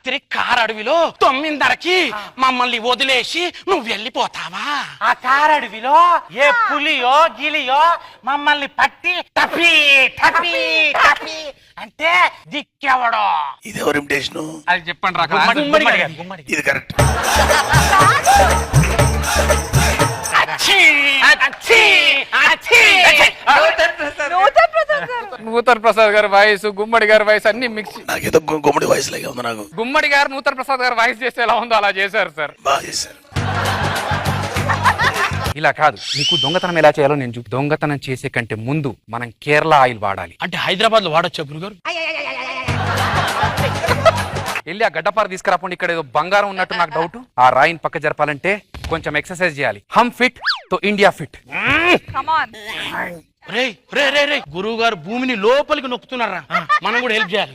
రాత్రి కారు అడవిలో 9:30కి మమ్మల్ని వదిలేసి నువ్వు వెళ్ళిపోతావా? ఆ కారడవిలో ఏ పులియో గిలియో మమ్మల్ని పట్టి టపి టపి టపి అంటే దిక్కెవడో. ఇది ఎవరి ఇమిటేషన్? అది చెప్పండి రా. ఇది కరెక్ట్. నూతన్ ప్రసాద్ గారి వాయిస్, గుమ్మడి గారి వాయిస్ అన్ని మిక్స్. నాకేదో గుమ్మడి వాయిస్ లాగా ఉంది. నాకు గుమ్మడి గారు నూతన్ ప్రసాద్ గారు వాయిస్ చేస్తే ఎలా ఉందో అలా చేశారు సార్. బాగా చేశారు. ఇలా కాదు, నీకు దొంగతనం ఎలా చేయాలో నేను చూపు. దొంగతనం చేసే కంటే ముందు మనం కేరళ ఆయిల్ వాడాలి. అంటే హైదరాబాద్ లో వాడొచ్చా గురుగారు? వెళ్ళి ఆ గడ్డపార తీసుకురాపండి. ఇక్కడ ఏదో బంగారం ఉన్నట్టు నాకు డౌట్. ఆ రాయిని పక్క జరపాలంటే కొంచెం ఎక్సర్సైజ్ చేయాలి. హమ్ ఫిట్ తో ఇండియా ఫిట్. రే రే రే రే గురువు గారు భూమిని లోపలికి నొక్కుతున్నారా? మనం కూడా హెల్ప్ చేయాలి.